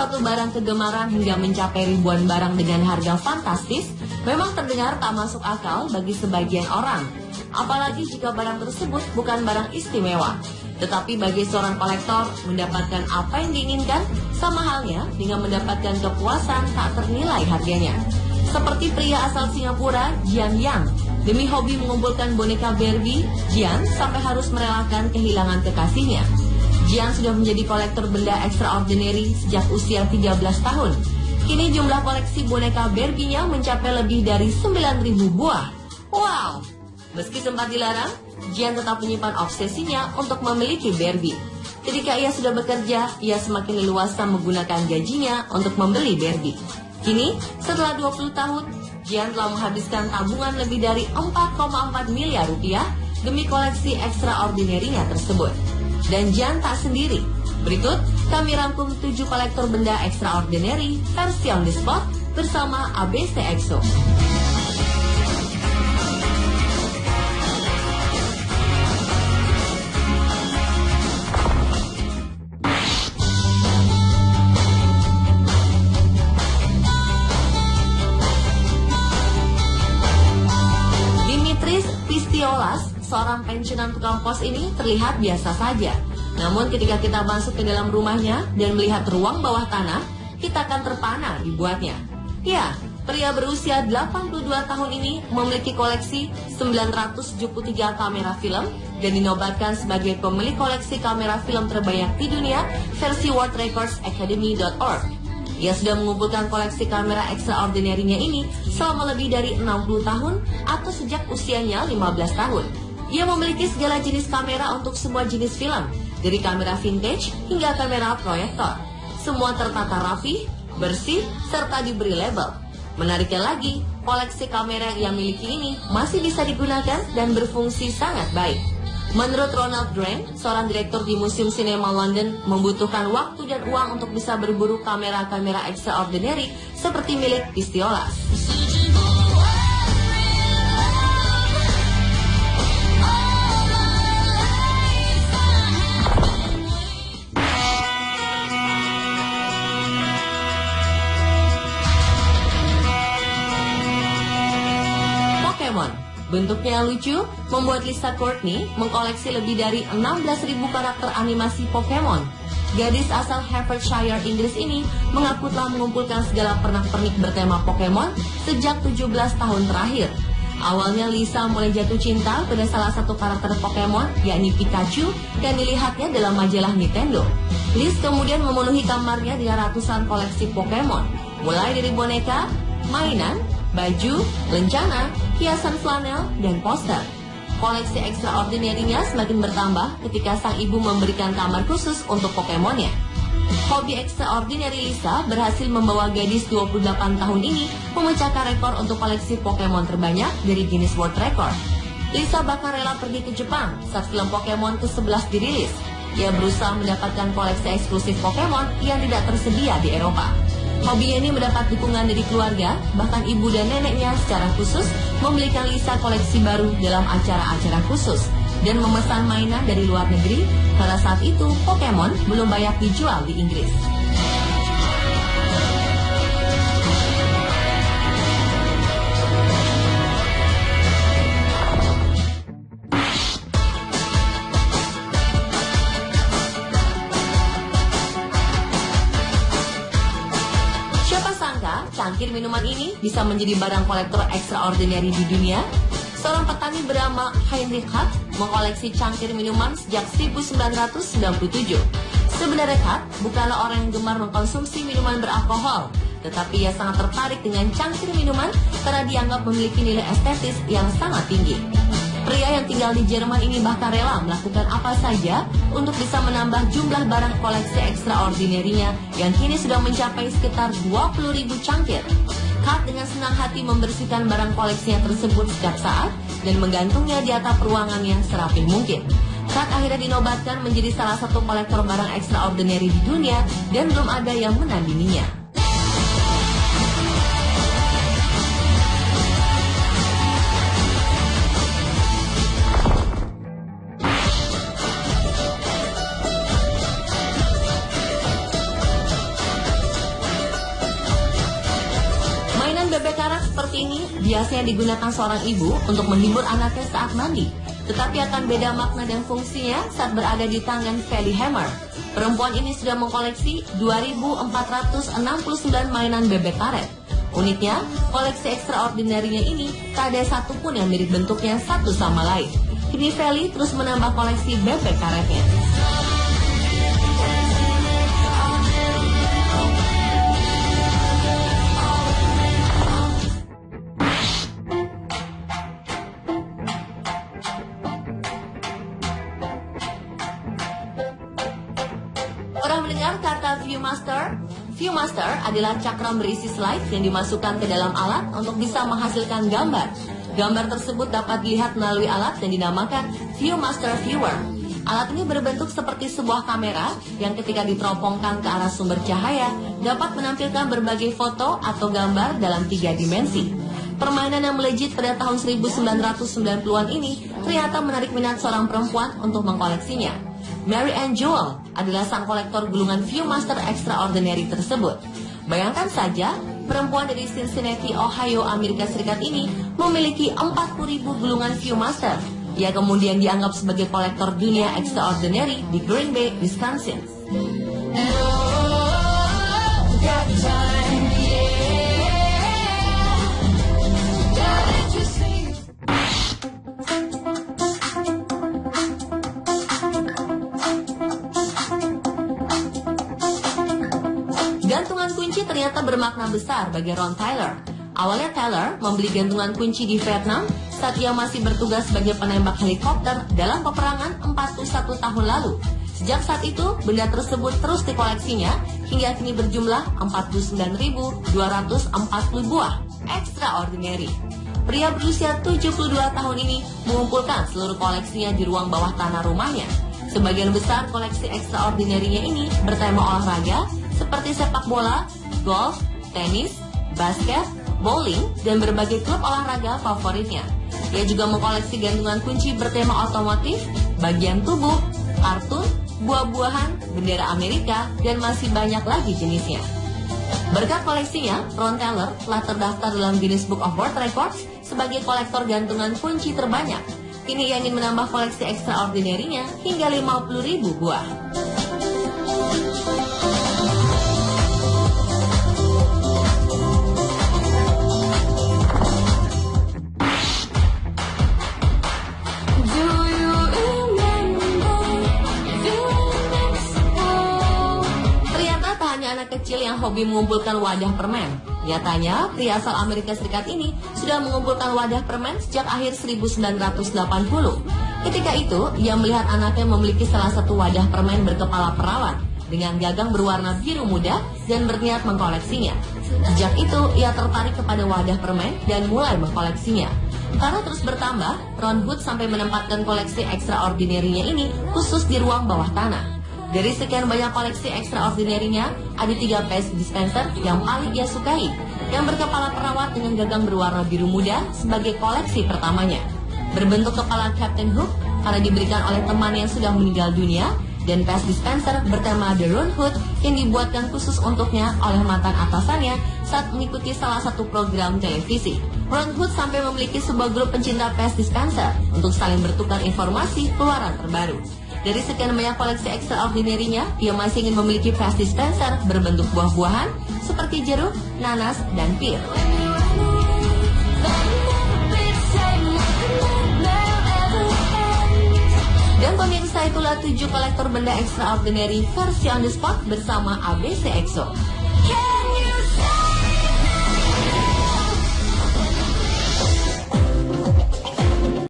Suatu barang kegemaran hingga mencapai ribuan barang dengan harga fantastis memang terdengar tak masuk akal bagi sebagian orang. Apalagi jika barang tersebut bukan barang istimewa. Tetapi bagi seorang kolektor, mendapatkan apa yang diinginkan sama halnya dengan mendapatkan kepuasan tak ternilai harganya. Seperti pria asal Singapura, Jian Yang. Demi hobi mengumpulkan boneka Barbie, Jian sampai harus merelakan kehilangan kekasihnya. Jian sudah menjadi kolektor benda extraordinary sejak usia 13 tahun. Kini jumlah koleksi boneka Barbie-nya mencapai lebih dari 9.000 buah. Wow! Meski sempat dilarang, Jian tetap menyimpan obsesinya untuk memiliki Barbie. Ketika ia sudah bekerja, ia semakin leluasa menggunakan gajinya untuk membeli Barbie. Kini, setelah 20 tahun, Jian telah menghabiskan tabungan lebih dari 4,4 miliar rupiah demi koleksi extraordinary-nya tersebut. Dan Jian tak sendiri. Berikut, kami rangkum 7 kolektor benda extraordinary versi on the spot bersama ABC EXO. Seorang pensiunan tukang pos ini terlihat biasa saja. Namun ketika kita masuk ke dalam rumahnya dan melihat ruang bawah tanah, kita akan terpana dibuatnya. Ya, pria berusia 82 tahun ini memiliki koleksi 973 kamera film dan dinobatkan sebagai pemilik koleksi kamera film terbanyak di dunia versi worldrecordsacademy.org. Ia sudah mengumpulkan koleksi kamera extraordinary-nya ini selama lebih dari 60 tahun atau sejak usianya 15 tahun. Ia memiliki segala jenis kamera untuk semua jenis film, dari kamera vintage hingga kamera proyektor. Semua tertata rapi, bersih, serta diberi label. Menariknya lagi, koleksi kamera yang ia miliki ini masih bisa digunakan dan berfungsi sangat baik. Menurut Ronald Grant, seorang direktur di Museum Cinema London, membutuhkan waktu dan uang untuk bisa berburu kamera-kamera extraordinary seperti milik Pistiolas. Bentuknya yang lucu membuat Lisa Courtney mengkoleksi lebih dari 16.000 karakter animasi Pokemon. Gadis asal Hertfordshire, Inggris ini mengaku telah mengumpulkan segala pernak-pernik bertema Pokemon sejak 17 tahun terakhir. Awalnya Lisa mulai jatuh cinta pada salah satu karakter Pokemon, yakni Pikachu, yang dilihatnya dalam majalah Nintendo. Liz kemudian memenuhi kamarnya dengan ratusan koleksi Pokemon, mulai dari boneka, mainan, baju, lencana, hiasan flanel, dan poster. Koleksi extraordinary-nya semakin bertambah ketika sang ibu memberikan kamar khusus untuk Pokemonnya. Hobi extraordinary Lisa berhasil membawa gadis 28 tahun ini memecahkan rekor untuk koleksi Pokemon terbanyak dari Guinness World Record. Lisa bahkan rela pergi ke Jepang saat film Pokemon ke-11 dirilis. Ia berusaha mendapatkan koleksi eksklusif Pokemon yang tidak tersedia di Eropa. Hobinya ini mendapat dukungan dari keluarga, bahkan ibu dan neneknya secara khusus membelikan Lisa koleksi baru dalam acara-acara khusus dan memesan mainan dari luar negeri karena saat itu Pokemon belum banyak dijual di Inggris. Cangkir minuman ini bisa menjadi barang kolektor extraordinary di dunia. Seorang petani bernama Heinrich Hart mengkoleksi cangkir minuman sejak 1997. Sebenarnya Hart bukanlah orang yang gemar mengkonsumsi minuman beralkohol, tetapi ia sangat tertarik dengan cangkir minuman karena dianggap memiliki nilai estetis yang sangat tinggi. Pria yang tinggal di Jerman ini bahkan rela melakukan apa saja untuk bisa menambah jumlah barang koleksi extraordinary-nya yang kini sudah mencapai sekitar 20.000 cangkir. Hart dengan senang hati membersihkan barang koleksinya tersebut setiap saat dan menggantungnya di atap ruangannya serapi mungkin. Hart akhirnya dinobatkan menjadi salah satu kolektor barang extraordinary di dunia dan belum ada yang menandinginya. yang digunakan seorang ibu untuk menghibur anaknya saat mandi, tetapi akan beda makna dan fungsinya saat berada di tangan Feli Hammer. Perempuan ini sudah mengkoleksi 2.469 mainan bebek karet. Uniknya, koleksi extraordinary-nya ini tak ada satupun yang mirip bentuknya satu sama lain. Kini Feli terus menambah koleksi bebek karetnya. Pernah mendengar kata Viewmaster? Viewmaster adalah cakram berisi slide yang dimasukkan ke dalam alat untuk bisa menghasilkan gambar. Gambar tersebut dapat dilihat melalui alat yang dinamakan Viewmaster Viewer. Alat ini berbentuk seperti sebuah kamera yang ketika diteropongkan ke arah sumber cahaya dapat menampilkan berbagai foto atau gambar dalam 3 dimensi. Permainan yang melejit pada tahun 1990-an ini ternyata menarik minat seorang perempuan untuk mengkoleksinya. Mary Ann Jewell adalah sang kolektor gulungan Viewmaster Extraordinary tersebut. Bayangkan saja, perempuan dari Cincinnati, Ohio, Amerika Serikat ini memiliki 40.000 gulungan Viewmaster. Ia kemudian dianggap sebagai kolektor dunia extraordinary di Green Bay, Wisconsin. Gantungan kunci ternyata bermakna besar bagi Ron Tyler. Awalnya Tyler membeli gantungan kunci di Vietnam saat ia masih bertugas sebagai penembak helikopter dalam peperangan 41 tahun lalu. Sejak saat itu, benda tersebut terus dikoleksinya hingga kini berjumlah 49.240 buah. Extraordinary. Pria berusia 72 tahun ini mengumpulkan seluruh koleksinya di ruang bawah tanah rumahnya. Sebagian besar koleksi extraordinary-nya ini bertema olahraga seperti sepak bola, golf, tenis, basket, bowling, dan berbagai klub olahraga favoritnya. Ia juga mengkoleksi gantungan kunci bertema otomotif, bagian tubuh, kartun, buah-buahan, bendera Amerika, dan masih banyak lagi jenisnya. Berkat koleksinya, Ron Tyler telah terdaftar dalam Guinness Book of World Records sebagai kolektor gantungan kunci terbanyak. Kini ia ingin menambah koleksi extraordinary-nya hingga 50.000 buah. Anak kecil yang hobi mengumpulkan wadah permen. Nyatanya, pria asal Amerika Serikat ini sudah mengumpulkan wadah permen sejak akhir 1980. Ketika itu, ia melihat anaknya memiliki salah satu wadah permen berkepala perawat dengan gagang berwarna biru muda dan berniat mengkoleksinya. Sejak itu, ia tertarik kepada wadah permen dan mulai mengkoleksinya. Karena terus bertambah, Ron Hood sampai menempatkan koleksi extraordinary-nya ini khusus di ruang bawah tanah. Dari sekian banyak koleksi extraordinary-nya, ada 3 paste dispenser yang paling ia sukai, yang berkepala perawat dengan gagang berwarna biru muda sebagai koleksi pertamanya. Berbentuk kepala Captain Hook karena diberikan oleh teman yang sudah meninggal dunia, dan paste dispenser bertema The Ron Hood yang dibuatkan khusus untuknya oleh mantan atasannya saat mengikuti salah satu program televisi. Ron Hood sampai memiliki sebuah grup pencinta paste dispenser untuk saling bertukar informasi keluaran terbaru. Dari sekian banyak koleksi extraordinary-nya, ia masih ingin memiliki paste dispenser berbentuk buah-buahan seperti jeruk, nanas, dan pir. Dan pemirsa, itulah 7 kolektor benda extraordinary versi on the spot bersama ABC EXO.